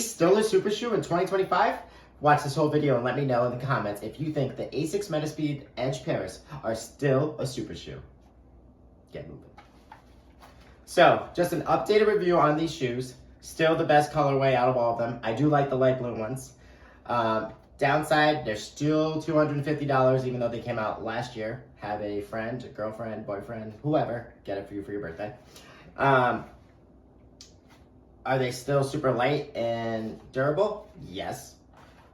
these still a super shoe in 2025? Watch this whole video and let me know in the comments if you think the ASICS MetaSpeed Edge Paris are still a super shoe. Get moving. So, just an updated review on these shoes. Still the best colorway out of all of them. I do like the light blue ones. Downside, they're still $250 even though they came out last year. Have a friend, girlfriend, boyfriend, whoever, get it for you for your birthday. Are they still super light and durable? Yes.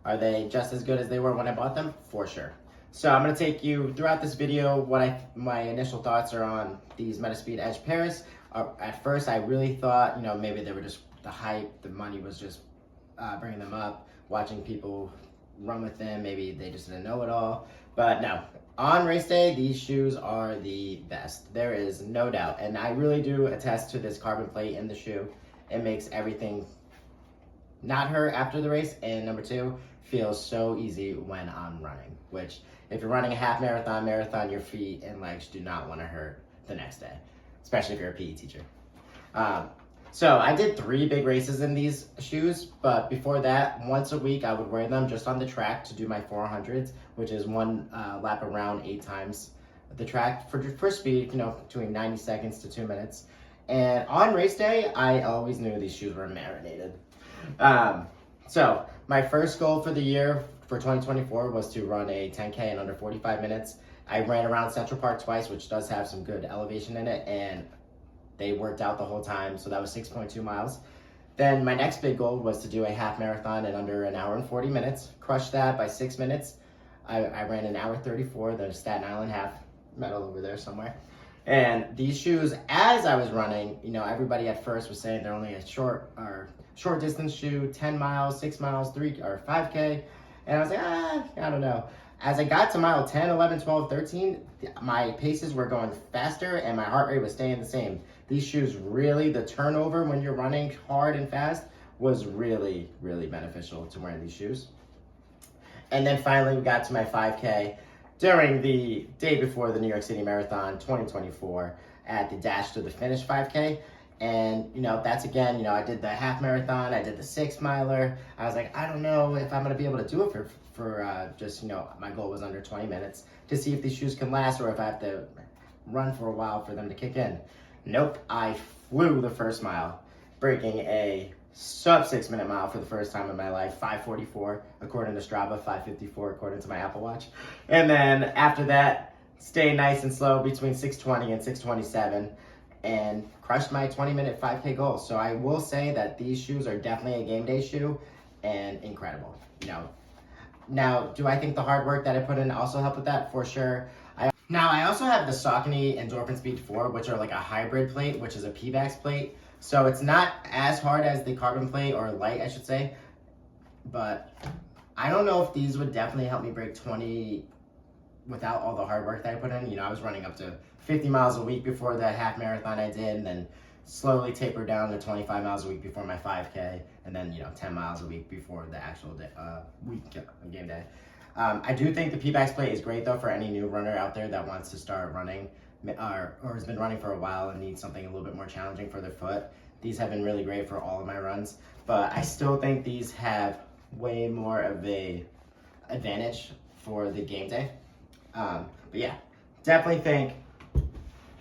Are they just as good as they were when I bought them? For sure. So I'm going to take you throughout this video what my initial thoughts are on these MetaSpeed Edge Paris. At first, I really thought, maybe they were just the hype, the money was just bringing them up, watching people run with them. Maybe they just didn't know it all. But no, on race day, these shoes are the best. There is no doubt. And I really do attest to this carbon plate in the shoe. It makes everything not hurt after the race. And number two, feels so easy when I'm running, which if you're running a half marathon, your feet and legs do not want to hurt the next day, especially if you're a PE teacher. So I did 3 big races in these shoes, but before that, once a week I would wear them just on the track to do my 400s, which is one lap around 8 times the track for speed, between 90 seconds to 2 minutes. And on race day, I always knew these shoes were marinated. So my first goal for the year for 2024 was to run a 10K in under 45 minutes. I ran around Central Park twice, which does have some good elevation in it, and they worked out the whole time, so that was 6.2 miles. Then my next big goal was to do a half marathon in under an hour and 40 minutes. Crushed that by 6 minutes. I ran an hour 34, the Staten Island half, medal over there somewhere. And these shoes, as I was running, everybody at first was saying they're only a short distance shoe, 10 miles, 6 miles, 3 or 5K. And I was like, I don't know. As I got to mile 10, 11, 12, 13, my paces were going faster and my heart rate was staying the same. These shoes really, the turnover when you're running hard and fast was really, really beneficial to wearing these shoes. And then finally we got to my 5K during the day before the New York City Marathon 2024 at the Dash to the Finish 5K. And, that's again, I did the half marathon, I did the 6 miler. I was like, I don't know if I'm going to be able to do it for just, my goal was under 20 minutes to see if these shoes can last or if I have to run for a while for them to kick in. Nope, I flew the first mile, breaking a sub 6 minute mile for the first time in my life, 5:44 according to Strava, 5:54 according to my Apple Watch. And then after that, stay nice and slow between 6:20 and 6:27 and crushed my 20-minute 5K goal. So I will say that these shoes are definitely a game day shoe and incredible. Now, do I think the hard work that I put in also helped with that? For sure. I also have the Saucony Endorphin Speed 4, which are like a hybrid plate, which is a P-Bax plate. So it's not as hard as the carbon plate, or light, I should say. But I don't know if these would definitely help me break 20 without all the hard work that I put in. I was running up to 50 miles a week before the half marathon I did, and then slowly tapered down to 25 miles a week before my 5K, and then 10 miles a week before the actual day, game day. I do think the P-Bax plate is great though for any new runner out there that wants to start running or has been running for a while and needs something a little bit more challenging for their foot. These have been really great for all of my runs, but I still think these have way more of a advantage for the game day. But yeah, definitely think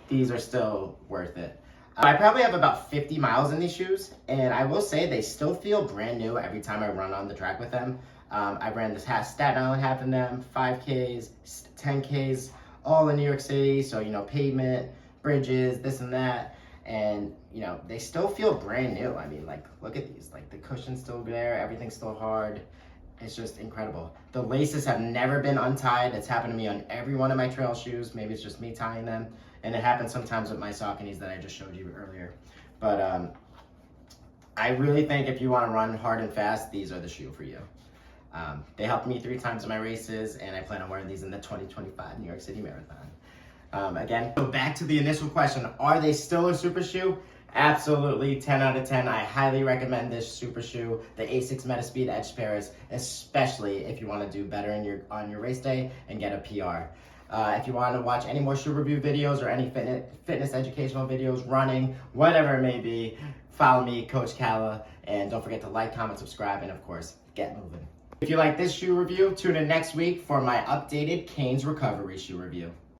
these are still worth it. I probably have about 50 miles in these shoes, and I will say they still feel brand new every time I run on the track with them. I ran this Staten Island half in them, 5Ks, 10Ks, all in New York City. So, pavement, bridges, this and that. And, they still feel brand new. I mean, look at these. The cushion's still there. Everything's still hard. It's just incredible. The laces have never been untied. It's happened to me on every one of my trail shoes. Maybe it's just me tying them. And it happens sometimes with my Sauconys that I just showed you earlier. But I really think if you want to run hard and fast, these are the shoe for you. They helped me 3 times in my races, and I plan on wearing these in the 2025 New York City Marathon. Again, so back to the initial question, are they still a super shoe? Absolutely, 10 out of 10. I highly recommend this super shoe, the ASICS MetaSpeed Edge Paris, especially if you want to do better on your race day and get a PR. If you want to watch any more shoe review videos or any fitness educational videos, running, whatever it may be, follow me, Coach Cala, And don't forget to like, comment, subscribe, and of course, get moving. If you like this shoe review, tune in next week for my updated Canes recovery shoe review.